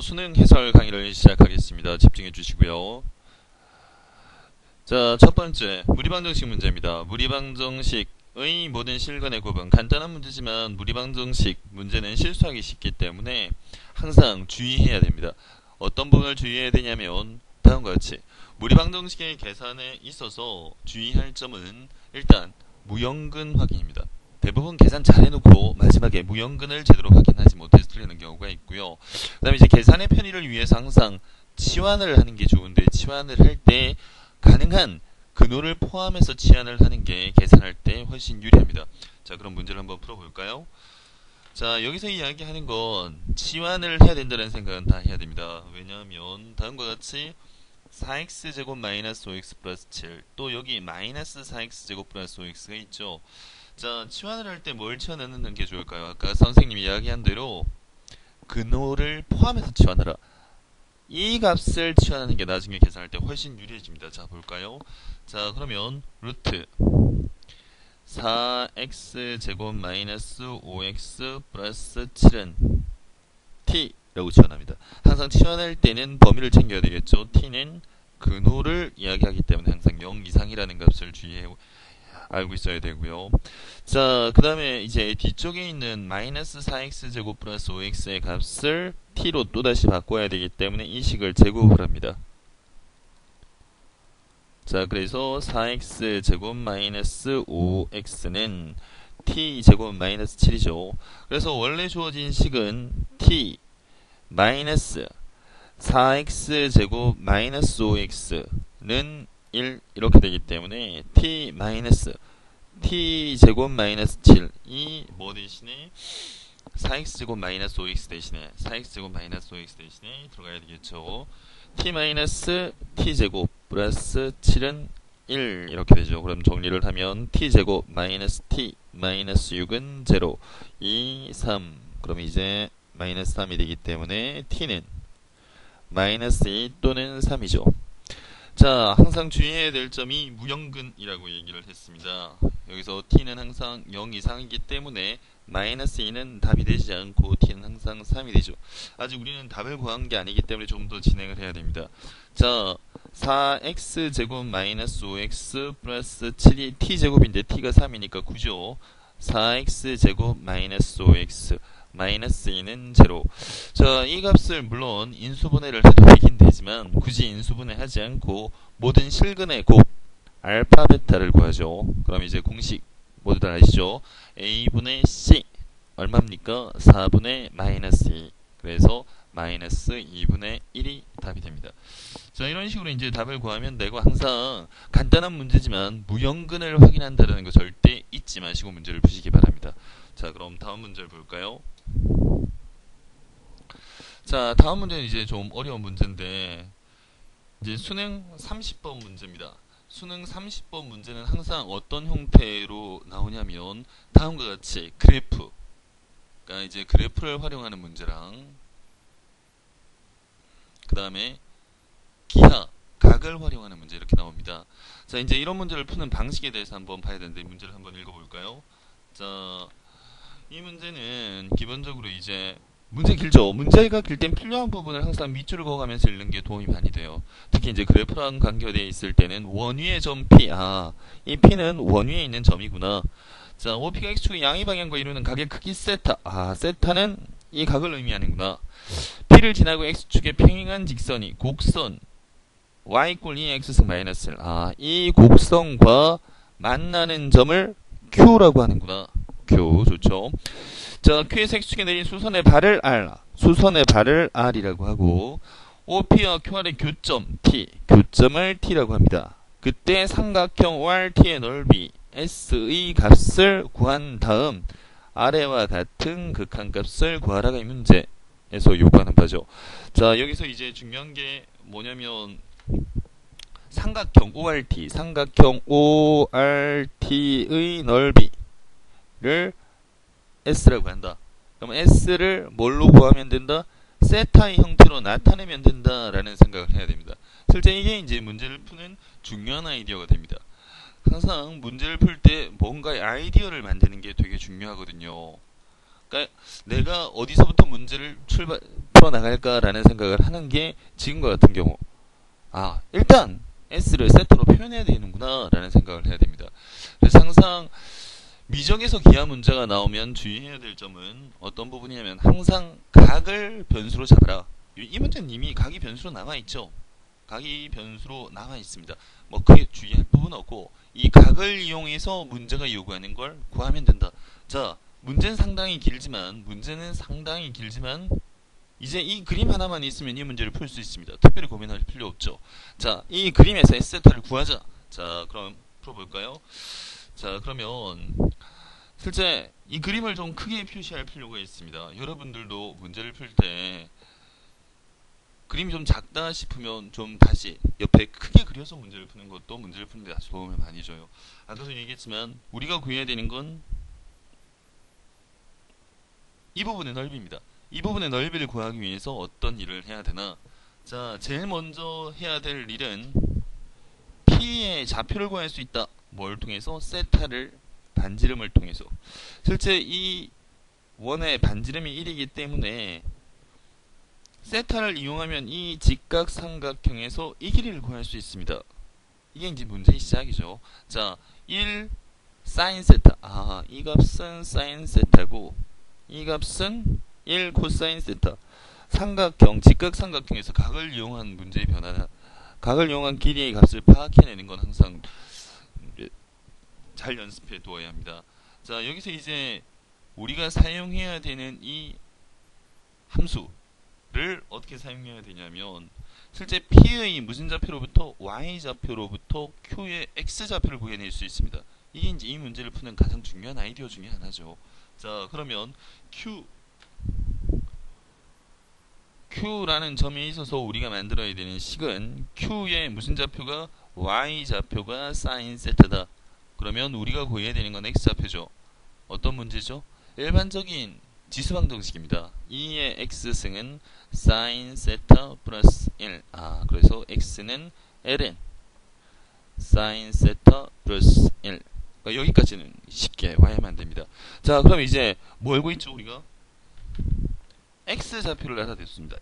자, 수능 해설 강의를 시작하겠습니다. 집중해 주시고요. 자, 첫 번째, 무리방정식 문제입니다. 무리방정식의 모든 실근의 곱은 간단한 문제지만 무리방정식 문제는 실수하기 쉽기 때문에 항상 주의해야 됩니다. 어떤 부분을 주의해야 되냐면 다음과 같이 무리방정식의 계산에 있어서 주의할 점은 일단 무형근 확인입니다. 대부분 계산 잘 해놓고 마지막에 무형근을 제대로 확인하지 못해서 틀리는 경우가 있고요. 그 다음에 이제 계산의 편의를 위해서 항상 치환을 하는 게 좋은데 치환을 할 때 가능한 근호를 포함해서 치환을 하는 게 계산할 때 훨씬 유리합니다. 자, 그럼 문제를 한번 풀어볼까요? 자, 여기서 이야기하는 건 치환을 해야 된다는 생각은 다 해야 됩니다. 왜냐하면 다음과 같이 4x제곱 마이너스 5x 플러스 7 또 여기 마이너스 4x제곱 플러스 5x가 있죠. 자, 치환을 할 때 뭘 치환하는 게 좋을까요? 아까 선생님이 이야기한 대로 근호를 포함해서 치환하라. 이 값을 치환하는 게 나중에 계산할 때 훨씬 유리해집니다. 자, 볼까요? 자, 그러면 루트 4x제곱 마이너스 5x 플러스 7은 t라고 치환합니다. 항상 치환할 때는 범위를 챙겨야 되겠죠. t는 근호를 이야기하기 때문에 항상 0 이상이라는 값을 주의해 알고 있어야 되고요. 자, 그 다음에 이제 뒤쪽에 있는 마이너스 4x제곱 플러스 5x의 값을 t로 또다시 바꿔야 되기 때문에 이 식을 제곱을 합니다. 자, 그래서 4x제곱 마이너스 5x는 t제곱 마이너스 7이죠. 그래서 원래 주어진 식은 t 마이너스 4x제곱 마이너스 5x는 1 이렇게 되기 때문에 t 마이너스 t제곱 마이너스 7이 뭐 대신에 4x제곱 마이너스 5x 대신에 4x제곱 마이너스 5x 대신에 들어가야 되겠죠. t 마이너스 t제곱 플러스 7은 1 이렇게 되죠. 그럼 정리를 하면 t제곱 마이너스 t 마이너스 6은 0 2 3 그럼 이제 마이너스 3이 되기 때문에 t는 마이너스 2 또는 3이죠. 자, 항상 주의해야 될 점이 무형근이라고 얘기를 했습니다. 여기서 t는 항상 0 이상이기 때문에 마이너스 2는 답이 되지 않고 t는 항상 3이 되죠. 아직 우리는 답을 구한 게 아니기 때문에 좀 더 진행을 해야 됩니다. 자, 4x제곱 마이너스 5x 플러스 7이 t제곱인데 t가 3이니까 9죠. 4x제곱 마이너스 5x 마이너스 2는 0. 자, 이 값을 물론 인수분해를 해도 되긴 되지만 굳이 인수분해 하지 않고 모든 실근의 곱 알파 베타를 구하죠. 그럼 이제 공식 모두 다 아시죠? a분의 c 얼마입니까? 4분의 마이너스 2. 그래서 마이너스 2분의 1이 답이 됩니다. 자, 이런 식으로 이제 답을 구하면 되고 항상 간단한 문제지만 무형근을 확인한다는 거 절대 잊지 마시고 문제를 푸시기 바랍니다. 자, 그럼 다음 문제를 볼까요? 자, 다음 문제는 이제 좀 어려운 문제인데 이제 수능 30번 문제입니다. 수능 30번 문제는 항상 어떤 형태로 나오냐면 다음과 같이 그래프, 그러니까 이제 그래프를 활용하는 문제랑 그 다음에 기하, 각을 활용하는 문제 이렇게 나옵니다. 자, 이제 이런 문제를 푸는 방식에 대해서 한번 봐야 되는데 문제를 한번 읽어볼까요? 자, 이 문제는 기본적으로 이제 문제 길죠. 문제가 길 땐 필요한 부분을 항상 밑줄을 그어가면서 읽는 게 도움이 많이 돼요. 특히 이제 그래프랑 관계되어 있을 때는 원위의 점 P, 이 P는 원위에 있는 점이구나. 자, OP가 X축의 양의 방향과 이루는 각의 크기 세타, 세타는 이 각을 의미하는구나. P를 지나고 X축의 평행한 직선이 곡선 Y 꼴 2X승 마이너스 1, 이 곡선과 만나는 점을 Q라고 하는구나. Q, 좋죠. 자, Q에서 X축에 내린 수선의 발을 R, 수선의 발을 R이라고 하고 OP와 QR의 교점 T, 교점을 T라고 합니다. 그때 삼각형 ORT의 넓이 S의 값을 구한 다음 아래와 같은 극한값을 구하라가 이 문제에서 요구하는 바죠. 자, 여기서 이제 중요한 게 뭐냐면 삼각형 ORT, 삼각형 ORT의 넓이를 S라고 한다. 그럼 S를 뭘로 구하면 된다? 세타의 형태로 나타내면 된다라는 생각을 해야 됩니다. 실제 이게 이제 문제를 푸는 중요한 아이디어가 됩니다. 항상 문제를 풀 때 뭔가의 아이디어를 만드는 게 되게 중요하거든요. 그러니까 내가 어디서부터 문제를 풀어나갈까라는 생각을 하는 게 지금과 같은 경우, 일단 S를 세터로 표현해야 되는구나 라는 생각을 해야 됩니다. 그래서 항상 미적에서 기하 문제가 나오면 주의해야 될 점은 어떤 부분이냐면, 항상 각을 변수로 잡아라. 이 문제는 이미 각이 변수로 나와 있죠. 각이 변수로 나와 있습니다. 뭐 크게 주의할 부분은 없고, 이 각을 이용해서 문제가 요구하는 걸 구하면 된다. 자, 문제는 상당히 길지만 이제 이 그림 하나만 있으면 이 문제를 풀 수 있습니다. 특별히 고민할 필요 없죠. 자, 이 그림에서 S세타를 구하자. 자, 그럼 풀어볼까요? 자, 그러면 실제 이 그림을 좀 크게 표시할 필요가 있습니다. 여러분들도 문제를 풀 때 그림이 좀 작다 싶으면 좀 다시 옆에 크게 그려서 문제를 푸는 것도 문제를 푸는 데 아주 도움을 많이 줘요. 아까도 얘기했지만 우리가 구해야 되는 건 이 부분의 넓이입니다. 이 부분의 넓이를 구하기 위해서 어떤 일을 해야 되나? 자, 제일 먼저 해야 될 일은 P의 좌표를 구할 수 있다. 뭘 통해서? 세타를 반지름을 통해서. 실제 이 원의 반지름이 1이기 때문에 세타를 이용하면 이 직각삼각형에서 이 길이를 구할 수 있습니다. 이게 이제 문제의 시작이죠. 자, 1 사인 세타. 이 값은 사인 세타고 이 값은 1 코사인 세타. 삼각형, 직각삼각형에서 각을 이용한 문제의 변화나 각을 이용한 길이의 값을 파악해내는 건 항상 잘 연습해 두어야 합니다. 자, 여기서 이제 우리가 사용해야 되는 이 함수를 어떻게 사용해야 되냐면, 실제 P의 무슨 좌표로부터 Y좌표로부터 Q의 X좌표를 구해낼 수 있습니다. 이게 이제 이 문제를 푸는 가장 중요한 아이디어 중에 하나죠. 자, 그러면 Q라는 점에 있어서 우리가 만들어야 되는 식은 Q의 무슨 좌표가 Y좌표가 사인 세타다. 그러면 우리가 구해야 되는 건 X좌표죠. 어떤 문제죠? 일반적인 지수방정식입니다. 2의 X승은 사인 세타 플러스 1. 그래서 X는 ln 사인 세타 플러스 1. 그러니까 여기까지는 쉽게 와야만 됩니다. 자, 그럼 이제 뭐 알고 있죠, 우리가? X좌표를 알아냈습니다.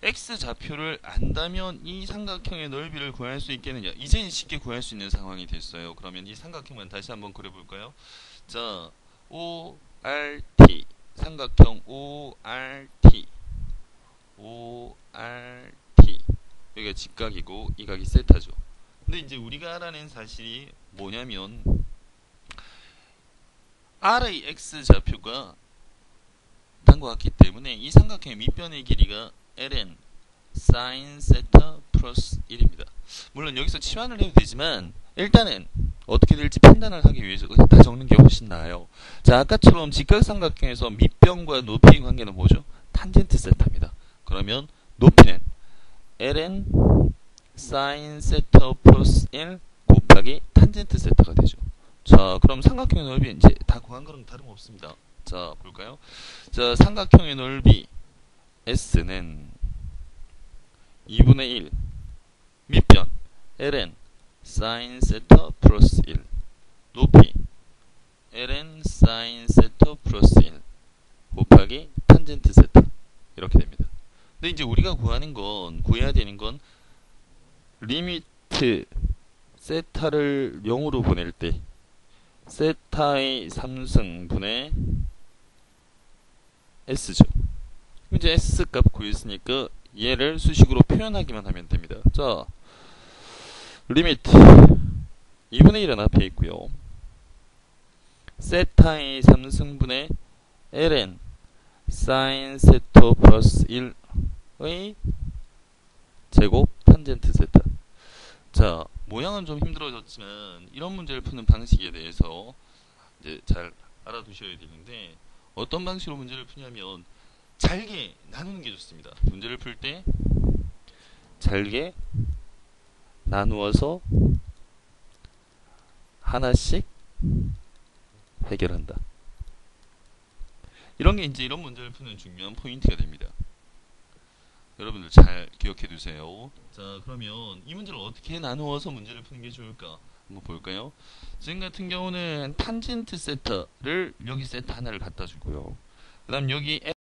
X좌표를 안다면 이 삼각형의 넓이를 구할 수 있겠느냐? 이제 쉽게 구할 수 있는 상황이 됐어요. 그러면 이 삼각형만 다시 한번 그려볼까요? 자, ORT 삼각형 ORT 여기가 직각이고 이 각이 세타죠. 근데 이제 우리가 알아낸 사실이 뭐냐면, R의 X좌표가 단과 같기 때문에 이 삼각형의 밑변의 길이가 ln sin 세타 플러스 1입니다. 물론 여기서 치환을 해도 되지만 일단은 어떻게 될지 판단을 하기 위해서 그냥 다 적는 게 훨씬 나아요. 자, 아까처럼 직각삼각형에서 밑변과 높이의 관계는 뭐죠? 탄젠트 세타입니다. 그러면 높이는 ln sin 세타 플러스 1 곱하기 탄젠트 세타가 되죠. 자, 그럼 삼각형의 넓이 이제 다 구한 거랑 다름없습니다. 자, 볼까요? 자, 삼각형의 넓이 S는 2분의 1 밑변 ln sin 세타 플러스 1 높이 ln sin 세타 플러스 1 곱하기 탄젠트 세타 이렇게 됩니다. 근데 이제 우리가 구해야 되는 건 리미트 세타를 0으로 보낼 때 세타의 3승분의 S죠. 이제 S 값 구했으니까 얘를 수식으로 표현하기만 하면 됩니다. 자, 리미트 2분의 1은 앞에 있고요. 세타의 3승분의 ln sin 세타 플러스 1의 제곱 탄젠트 세타. 자, 모양은 좀 힘들어졌지만 이런 문제를 푸는 방식에 대해서 이제 잘 알아두셔야 되는데, 어떤 방식으로 문제를 푸냐면 잘게 나누는 게 좋습니다. 문제를 풀 때 잘게 나누어서 하나씩 해결한다. 이런 게 이제 이런 문제를 푸는 중요한 포인트가 됩니다. 여러분들 잘 기억해 두세요. 자, 그러면 이 문제를 어떻게 나누어서 문제를 푸는 게 좋을까? 한번 볼까요? 지금 같은 경우는 탄젠트 세타를 여기 세타 하나를 갖다 주고요. 그 다음 여기